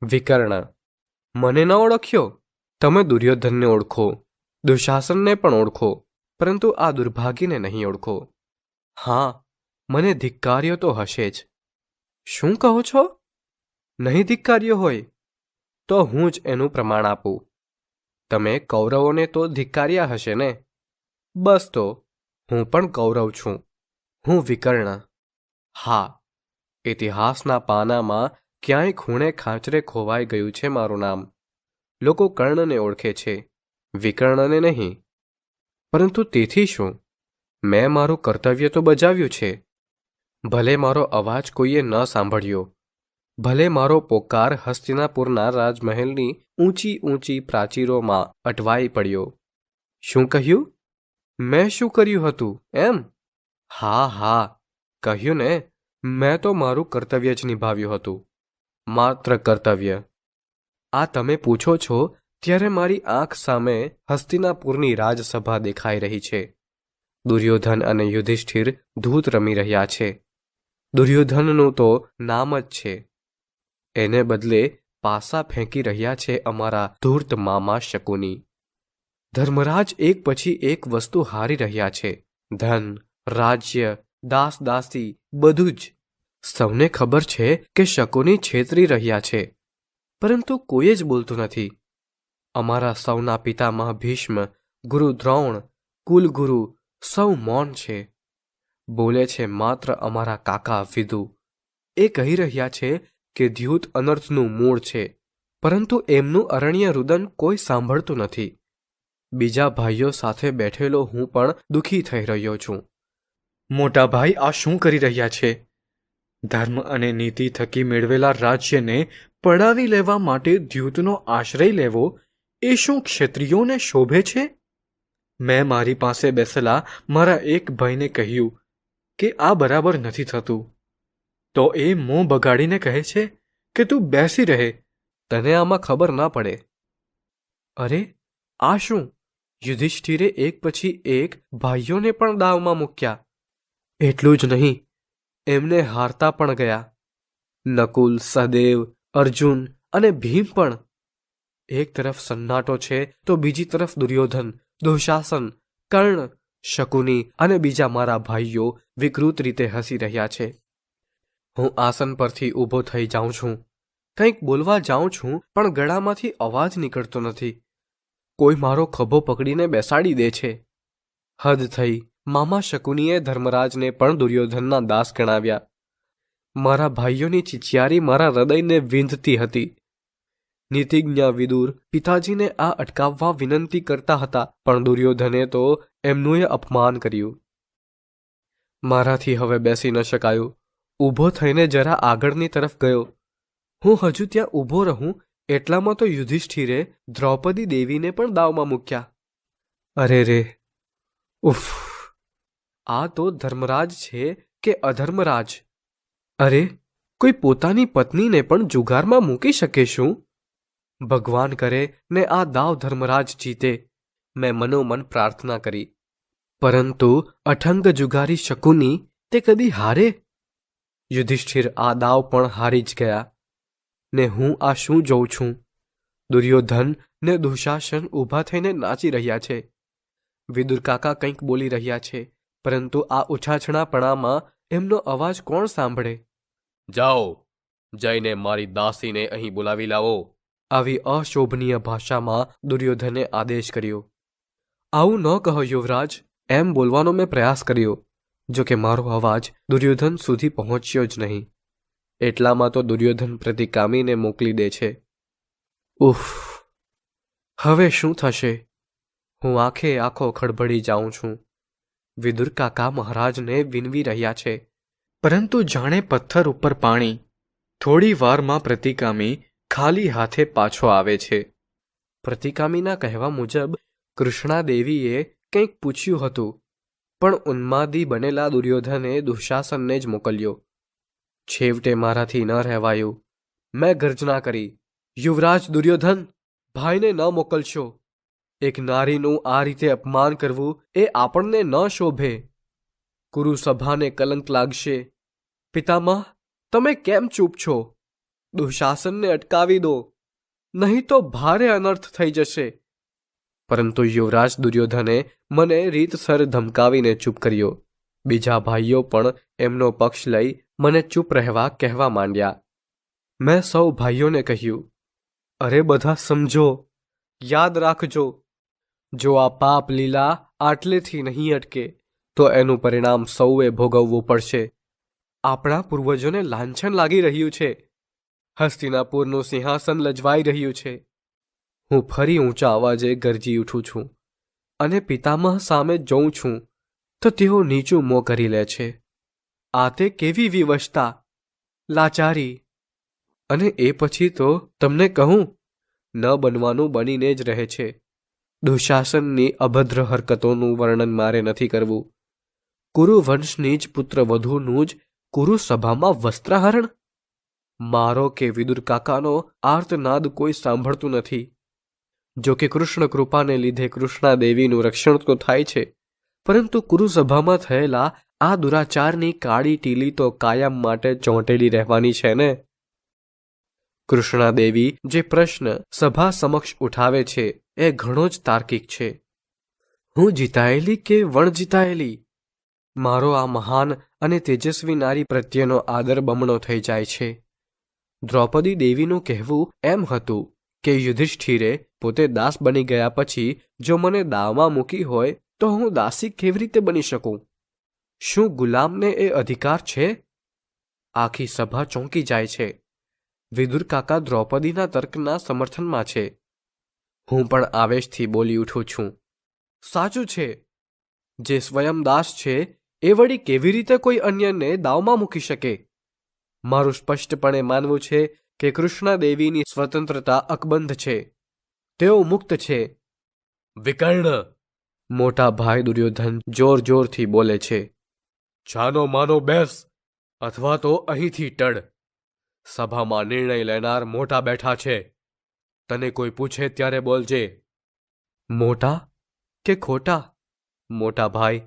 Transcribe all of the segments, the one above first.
વિકર્ણ. મને ન ઓળખ્યો? તમે દુર્યોધનને ઓળખો, દુશાસનને પણ ઓળખો, પરંતુ આ દુર્ભાગીને નહીં ઓળખો. હા, મને ધિક્કાર્યો તો હશે જ. શું કહો છો? નહીં ધિક્કાર્યો હોય તો હું જ એનું પ્રમાણ આપું. તમે કૌરવોને તો ધિક્કાર્યા હશે ને? બસ તો હું પણ કૌરવ છું. હું વિકર્ણ. હા, ઇતિહાસના પાનામાં ક્યાંય ખૂણે ખાંચરે ખોવાઈ ગયું છે મારું નામ. લોકો કર્ણને ઓળખે છે, વિકર્ણને નહીં. પરંતુ તેથી શું? મેં મારું કર્તવ્ય તો બજાવ્યું છે. ભલે મારો અવાજ કોઈએ ન સાંભળ્યો, ભલે મારો પોકાર હસ્તિનાપુરના રાજમહેલની ઊંચી ઊંચી પ્રાચીરોમાં અટવાઈ પડ્યો. શું કહ્યું? મેં શું કર્યું હતું એમ? હા હા, કહ્યું ને. મેં તો મારું કર્તવ્ય જ નિભાવ્યું હતું. માત્ર કર્તવ્ય. આ તમે પૂછો છો ત્યારે મારી આંખ સામે હસ્તિનાપુરની રાજસભા દેખાઈ રહી છે. દુર્યોધન અને યુધિષ્ઠિર ધૂત રમી રહ્યા છે. દુર્યોધનનું તો નામ જ છે. એને બદલે પાસા ફેંકી રહ્યા છે અમારા ધૂર્ત મામા શકુની. ધર્મરાજ એક પછી એક વસ્તુ હારી રહ્યા છે. ધન, રાજ્ય, દાસ દાસી, બધું જ. સૌને ખબર છે કે શકુની છેતરી રહ્યા છે, પરંતુ કોઈ જ બોલતું નથી. અમારા સૌના પિતામહ ભીષ્મ, ગુરુ દ્રોણ, કુલગુરુ સૌ મૌન છે. બોલે છે માત્ર અમારા કાકા વિદુ. એ કહી રહ્યા છે કે દ્યુત અનર્થનું મૂળ છે, પરંતુ એમનું અરણ્ય રુદન કોઈ સાંભળતું નથી. બીજા ભાઈઓ સાથે બેઠેલો હું પણ દુઃખી થઈ રહ્યો છું. મોટા ભાઈ, આ શું કરી રહ્યા છે? ધર્મ અને નીતિ થકી મેળવેલા રાજ્યને પડાવી લેવા માટે દ્યુતનો આશ્રય લેવો એ શું ક્ષત્રિયોને શોભે છે? મેં મારી પાસે બેસેલા મારા એક ભાઈને કહ્યું કે આ બરાબર નથી થતું, તો એ મોં બગાડીને કહે છે કે તું બેસી રહે. તને આમાં ખબર ના પડે. અરે, આ શું? યુધિષ્ઠિરે એક પછી એક ભાઈઓને પણ દાવમાં મૂક્યા. એટલું જ નહીં, એમને હારતા પણ ગયા. નકુલ, સહદેવ, અર્જુન અને ભીમ પણ. એક તરફ સન્નાટો છે તો બીજી તરફ દુર્યોધન, દુશાસન, કર્ણ, શકુની અને બીજા મારા ભાઈઓ વિકૃત રીતે હસી રહ્યા છે. હું આસન પરથી ઊભો થઈ જાઉં છું, કંઈક બોલવા જાઉં છું, પણ ગળામાંથી અવાજ નીકળતો નથી. કોઈ મારો ખભો પકડીને બેસાડી દે છે. હદ થઈ. મામા શકુનીએ ધર્મરાજને પણ દુર્યોધનના દાસ ગણાવ્યા. મારા ભાઈઓની ચિચિયારી મારા હૃદયને વિંધતી હતી. નીતિજ્ઞ વિદુર પિતાજીને આ અટકાવવા વિનંતી કરતા હતા, પણ દુર્યોધને તો એમનું અપમાન કર્યું. મારાથી હવે બેસી ન શકાયું. ઊભો થઈને જરા આગળની તરફ ગયો. હું હજુ ત્યાં ઊભો રહું એટલામાં તો યુધિષ્ઠિરે દ્રૌપદી દેવીને પણ દાવમાં મૂક્યા. અરે રે, ઉફ! આ તો ધર્મરાજ છે કે અધર્મરાજ? અરે, કોઈ પોતાની પત્નીને પણ જુગારમાં મૂકી શકે શું? ભગવાન કરે ને આ દાવ ધર્મરાજ જીતે, મેં મનોમન પ્રાર્થના કરી. પરંતુ અઠંગ જુગારી શકુની તે કદી હારે? યુધિષ્ઠિર આ દાવ પણ હારી જ ગયા. ને હું આ શું જોઉં છું? દુર્યોધન ને દુશાસન ઊભા થઈને નાચી રહ્યા છે. વિદુર કાકા કંઈક બોલી રહ્યા છે, પરંતુ આ ઉછાછણાપણામાં એમનો અવાજ કોણ સાંભળે? જાઓ, જઈને મારી દાસીને અહીં બોલાવી લાવો. આવી અશોભનીય ભાષામાં દુર્યોધને આદેશ કર્યો. આવું ન કહો યુવરાજ, એમ બોલવાનો મેં પ્રયાસ કર્યો, જો કે મારો અવાજ દુર્યોધન સુધી પહોંચ્યો જ નહીં. એટલામાં તો દુર્યોધન પ્રતિકામીને મોકલી દે છે. ઉફ! હવે શું થશે? હું આખે આખો ખડબડી જાઉં છું. વિદુર કાકા મહારાજને વિનવી રહ્યા છે, પરંતુ જાણે પથ્થર ઉપર પાણી. થોડી વારમાં પ્રતિકામી ખાલી હાથે પાછો આવે છે. પ્રતિકામીના કહેવા મુજબ કૃષ્ણાદેવીએ કંઈક પૂછ્યું હતું, પણ ઉન્માદી બનેલા દુર્યોધને દુશાસનને જ મોકલ્યો. છેવટે મારાથી ન રહેવાયું. મેં ગર્જના કરી, યુવરાજ દુર્યોધન, ભાઈને ન મોકલશો. એક નારીનું આ રીતે અપમાન કરવું એ આપણને ન શોભે. કુરુસભાને કલંક લાગશે. પિતામહ, તમે કેમ ચૂપ છો? દુશાસનને અટકાવી દો, નહીં તો ભારે અનર્થ થઈ જશે. પરંતુ યુવરાજ દુર્યોધને મને રીતસર ધમકાવીને ચૂપ કર્યો. બીજા ભાઈઓ પણ એમનો પક્ષ લઈ મને ચૂપ રહેવા કહેવા માંડ્યા. મેં સૌ ભાઈઓને કહ્યું, અરે બધા સમજો, યાદ રાખજો, જો આ પાપ લીલા આટલેથી નહીં અટકે તો એનું પરિણામ સૌએ ભોગવવું પડશે. આપણા પૂર્વજોને લાંછન લાગી રહ્યું છે. હસ્તિનાપુરનું સિંહાસન લજવાઈ રહ્યું છે. હું ફરી ઊંચા અવાજે ગરજી ઉઠું છું અને પિતામહ સામે જોઉં છું તો તેઓ નીચું મોં કરી લે છે. આ તે કેવી વિવશતા, લાચારી! અને એ પછી તો તમને કહું, ન બનવાનું બનીને જ રહે છે. દુશાસનની અભદ્ર હરકતોનું વર્ણન મારે નથી કરવું. કુરુવંશની જ પુત્રવધૂનું જ કુરુ સભામાં વસ્ત્રાહરણ! મારો કે વિદુર કાકાનો આર્તનાદ કોઈ સાંભળતું નથી. જો કે કૃષ્ણ કૃપાને લીધે કૃષ્ણાદેવીનું રક્ષણ તો થાય છે, પરંતુ કુરુસભામાં થયેલા આ દુરાચારની કાળી ટીલી તો કાયમ માટે ચોંટેલી રહેવાની છે ને. કૃષ્ણાદેવી જે પ્રશ્ન સભા સમક્ષ ઉઠાવે છે એ ઘણો જ તાર્કિક છે. હું જીતાયેલી કે વણજીતાયેલી? મારો આ મહાન અને તેજસ્વી નારી પ્રત્યેનો આદર બમણો થઈ જાય છે. દ્રૌપદી દેવીનું કહેવું એમ હતું કે યુધિષ્ઠિરે પોતે દાસ બની ગયા પછી જો મને દાવમાં મૂકી હોય તો હું દાસી કેવી રીતે બની શકું? શું ગુલામને એ અધિકાર છે? આખી સભા ચોંકી જાય છે. વિદુર કાકા દ્રૌપદીના તર્કના સમર્થનમાં છે. હું પણ આવેશથી બોલી ઉઠું છું, સાચું છે. જે સ્વયં દાસ છે એ વળી કેવી રીતે કોઈ અન્યને દાવમાં મૂકી શકે? મારું સ્પષ્ટપણે માનવું છે કે કૃષ્ણાદેવીની સ્વતંત્રતા અકબંધ છે. તેઓ મુક્ત છે. વિકર્ણ! મોટા ભાઈ દુર્યોધન જોર જોરથી બોલે છે. જાનો માનો બેસ, અથવા તો અહીંથી ટળ. સભામાં નિર્ણય લેનાર મોટા બેઠા છે. તને કોઈ પૂછે ત્યારે બોલજે. મોટા કે ખોટા? મોટા ભાઈ,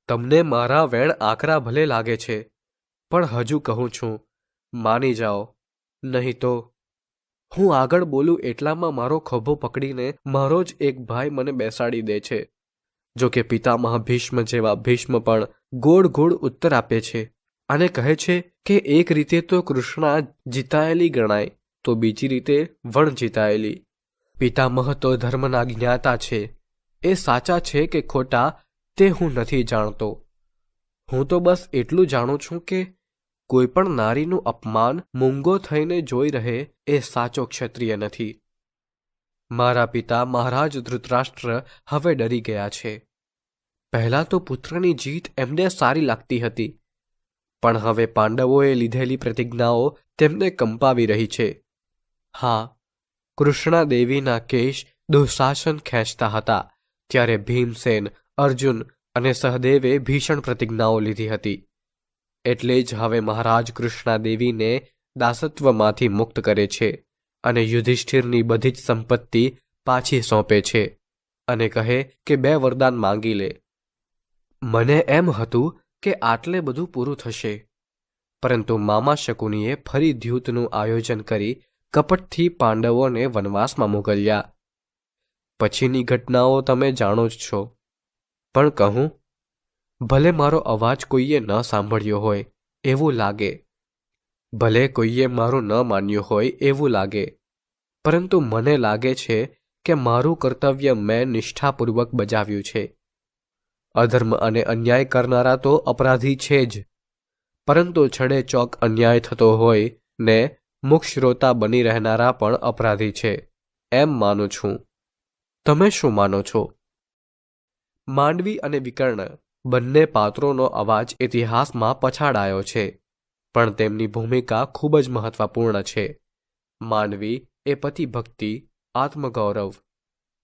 તમને મારા વેણ આકરા ભલે લાગે છે, પણ હજુ કહું છું, માની જાઓ, નહીં તો. હું આગળ બોલું એટલામાં મારો ખભો પકડીને મારો જ એક ભાઈ મને બેસાડી દે છે. જો કે પિતામહ ભીષ્મ જેવા ભીષ્મ પણ ગોળ ગોળ ઉત્તર આપે છે અને કહે છે કે એક રીતે તો કૃષ્ણા જીતાયેલી ગણાય તો બીજી રીતે વણ જીતાયેલી. પિતામહ તો ધર્મના જ્ઞાતા છે. એ સાચા છે કે ખોટા તે હું નથી જાણતો. હું તો બસ એટલું જાણું છું કે કોઈ પણ નારીનું અપમાન મૂંગો થઈને જોઈ રહે એ સાચો ક્ષત્રિય નથી. મારા પિતા મહારાજ ધૃતરાષ્ટ્ર હવે ડરી ગયા છે. પહેલાં તો પુત્રની જીત એમને સારી લાગતી હતી, પણ હવે પાંડવોએ લીધેલી પ્રતિજ્ઞાઓ તેમને કંપાવી રહી છે. હા, કૃષ્ણાદેવીના કેશ દુઃશાસન ખેંચતા હતા ત્યારે ભીમસેન, અર્જુન અને સહદેવે ભીષણ પ્રતિજ્ઞાઓ લીધી હતી. એટલે જ હવે મહારાજ કૃષ્ણાદેવીને દાસત્વમાંથી મુક્ત કરે છે અને યુધિષ્ઠિરની બધી જ સંપત્તિ પાછી સોંપે છે અને કહે કે 2 વરદાન માંગી લે. મને એમ હતું કે આટલે બધું પૂરું થશે, પરંતુ મામા શકુનીએ ફરી દ્યુતનું આયોજન કરી કપટથી પાંડવોને વનવાસમાં મોકલ્યા. પછીની ઘટનાઓ તમે જાણો જ છો, પણ કહું, ભલે મારો અવાજ કોઈએ ન સાંભળ્યો હોય એવું લાગે, ભલે કોઈએ મારું ન માન્યું હોય એવું લાગે, પરંતુ મને લાગે છે કે મારું કર્તવ્ય મેં નિષ્ઠાપૂર્વક બજાવ્યું છે. અધર્મ અને અન્યાય કરનારા તો અપરાધી છે જ, પરંતુ છડે ચોક અન્યાય થતો હોય ને મુખશ્રોતા બની રહેનારા પણ અપરાધી છે, એમ માનું છું. તમે શું માનો છો? માંડવી અને વિકર્ણ બંને પાત્રોનો અવાજ ઇતિહાસમાં પછાડાયો છે, પણ તેમની ભૂમિકા ખૂબ જ મહત્વપૂર્ણ છે. માંડવી એ પતિભક્તિ, આત્મગૌરવ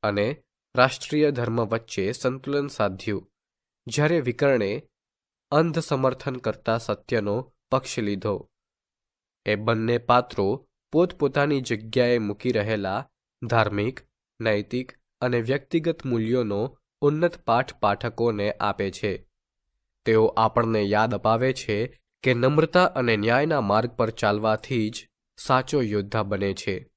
અને રાષ્ટ્રીય ધર્મ વચ્ચે સંતુલન સાધ્યું, જ્યારે વિકર્ણે અંધ સમર્થન કરતા સત્યનો પક્ષ લીધો. એ બંને પાત્રો પોતપોતાની જગ્યાએ મૂકી રહેલા ધાર્મિક, નૈતિક અને વ્યક્તિગત મૂલ્યોનો ઉન્નત પાઠ પાઠકોને આપે છે. તેઓ આપણને યાદ અપાવે છે કે નમ્રતા અને ન્યાયના માર્ગ પર ચાલવાથી જ સાચો યોદ્ધા બને છે.